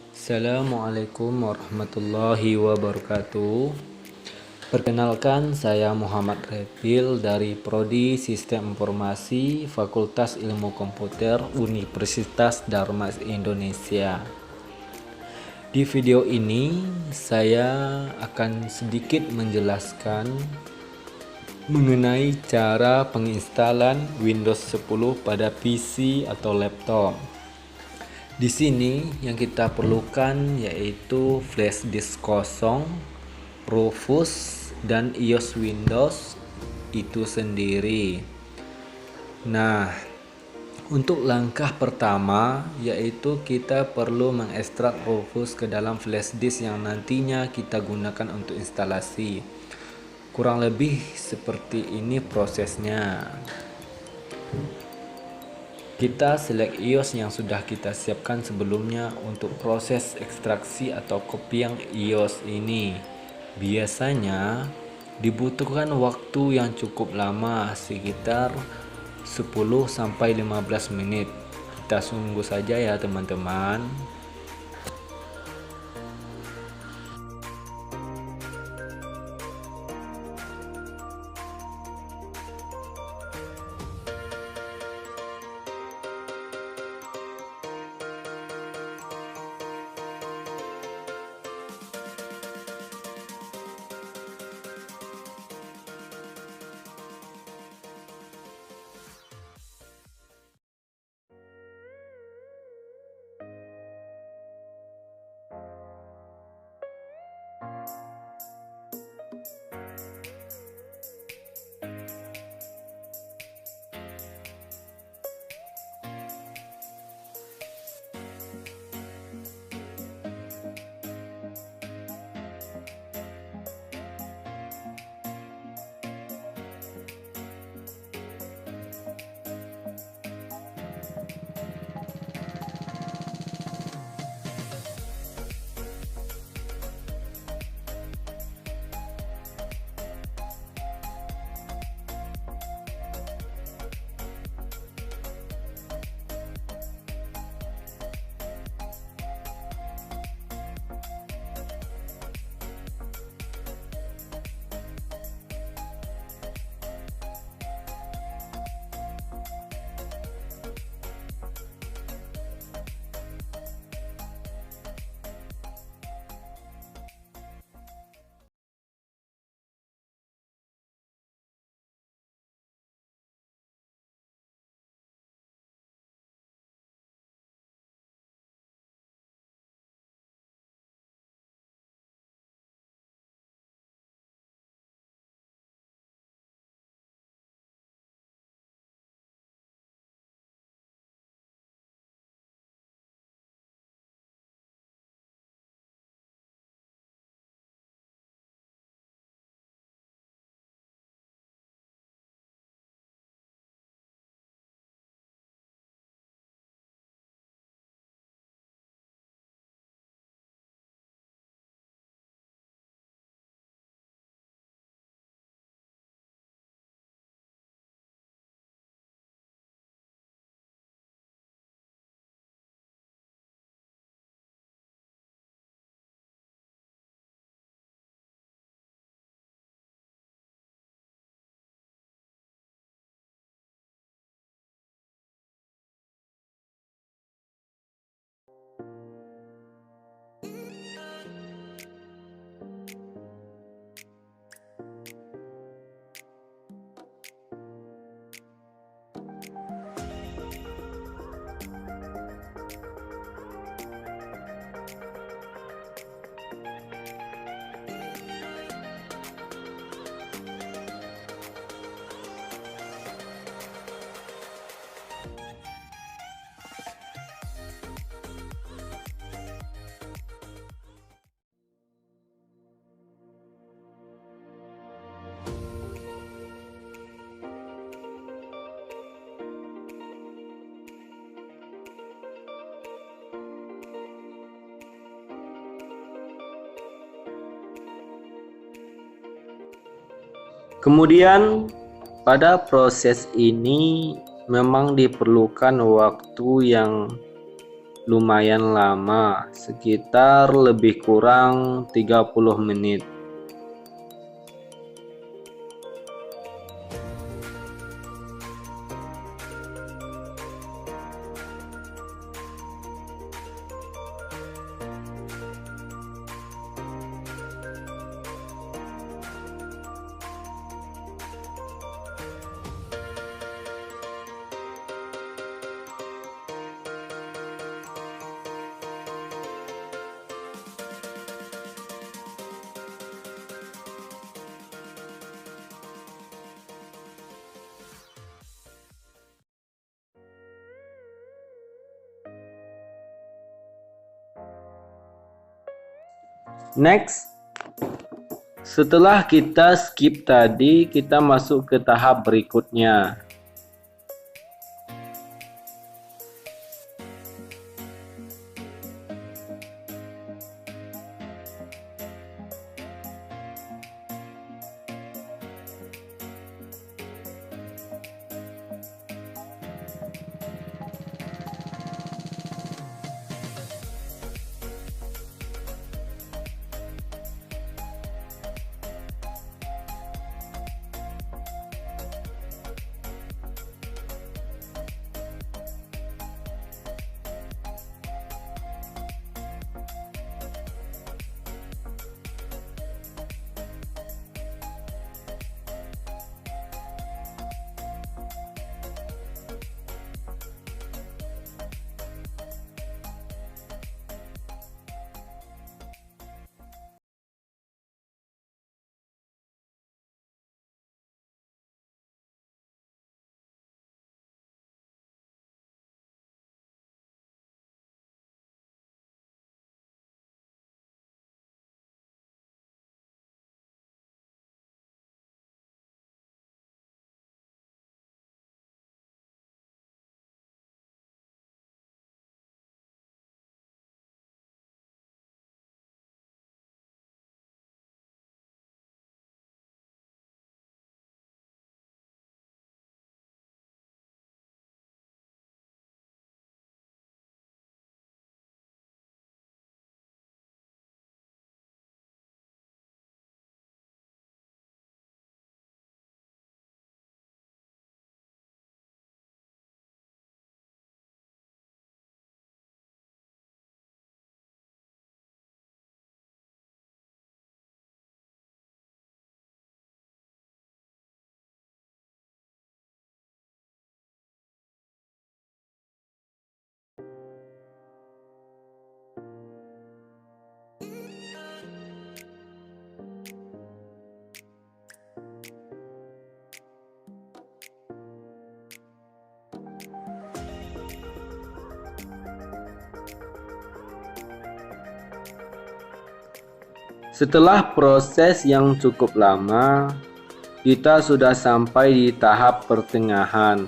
Assalamualaikum warahmatullahi wabarakatuh. Perkenalkan, saya Muhammad Repil dari Prodi Sistem Informasi Fakultas Ilmu Komputer Universitas Darmas Indonesia. Di video ini saya akan sedikit menjelaskan mengenai cara penginstalan Windows 10 pada PC atau laptop. Di sini yang kita perlukan yaitu flash disk kosong, Rufus, dan iOS Windows itu sendiri. Nah, untuk langkah pertama yaitu kita perlu mengekstrak Rufus ke dalam flash disk yang nantinya kita gunakan untuk instalasi. Kurang lebih seperti ini prosesnya. Kita select iOS yang sudah kita siapkan sebelumnya untuk proses ekstraksi atau kopian iOS ini. Biasanya dibutuhkan waktu yang cukup lama, sekitar 10-15 menit. Kita tunggu saja ya teman-teman. Kemudian pada proses ini memang diperlukan waktu yang lumayan lama, sekitar lebih kurang 30 menit. Next, setelah kita skip tadi, kita masuk ke tahap berikutnya. Setelah proses yang cukup lama, kita sudah sampai di tahap pertengahan.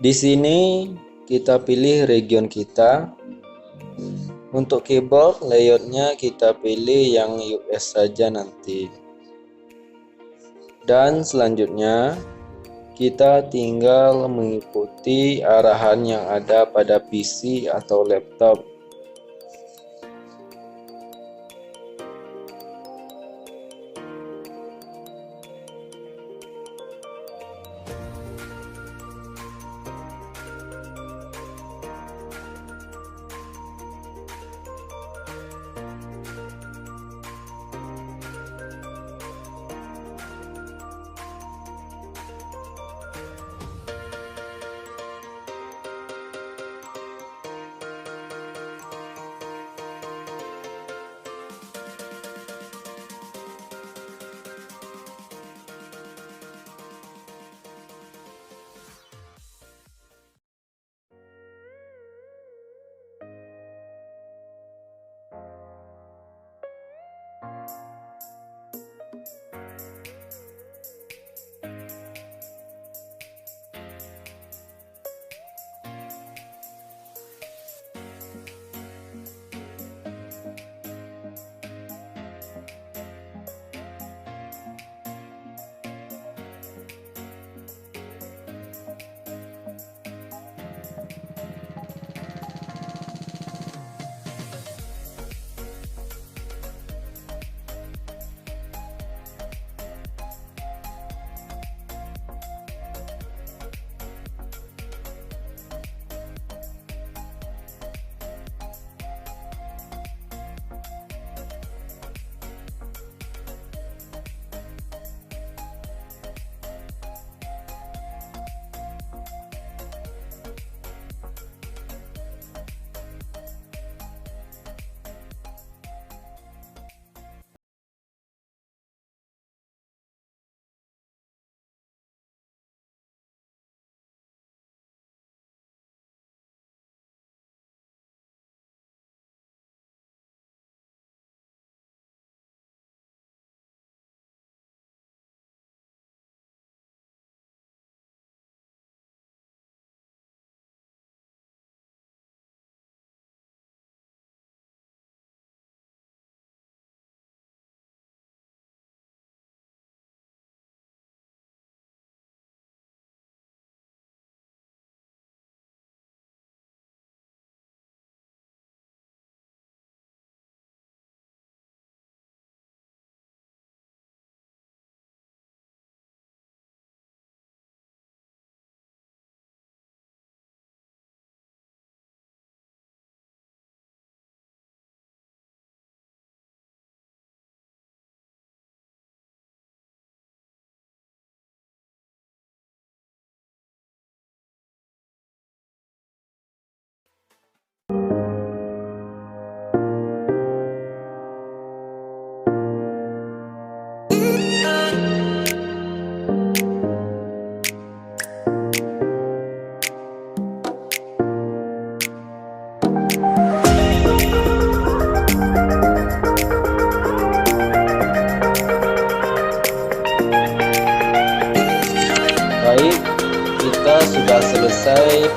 Di sini kita pilih region kita. Untuk keyboard layoutnya kita pilih yang US saja nanti. Dan selanjutnya kita tinggal mengikuti arahan yang ada pada PC atau laptop.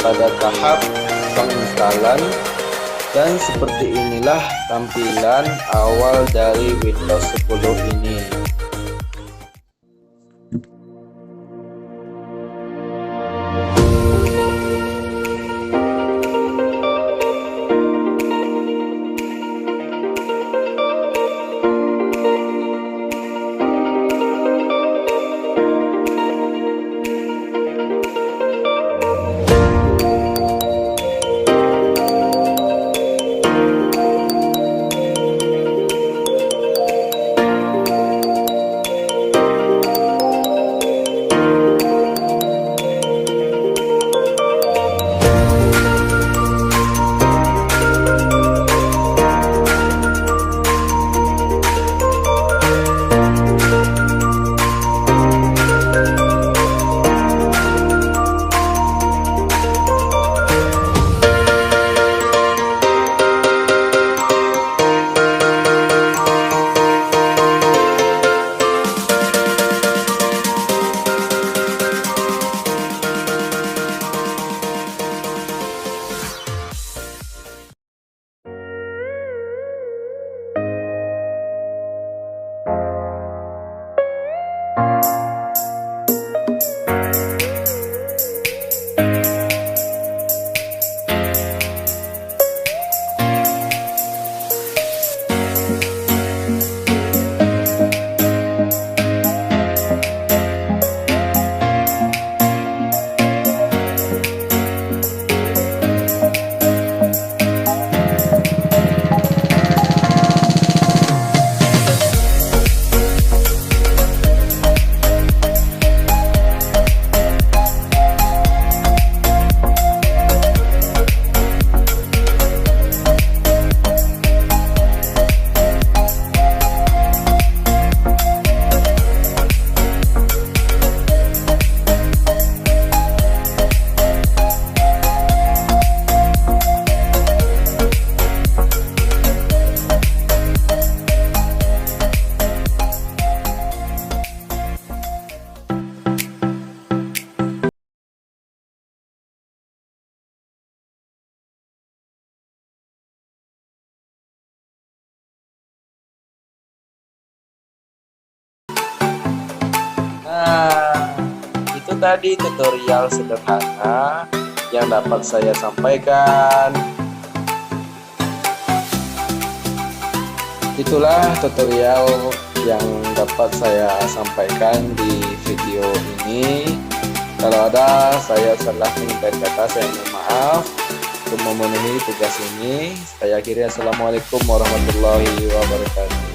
pada tahap penginstalan, dan seperti inilah tampilan awal dari Windows 10 ini. Nah, itu tadi tutorial sederhana yang dapat saya sampaikan. Itulah tutorial yang dapat saya sampaikan di video ini. Kalau ada saya salah menyampaikan kata, saya mohon maaf. Untuk memenuhi tugas ini, saya akhiri. Assalamualaikum warahmatullahi wabarakatuh.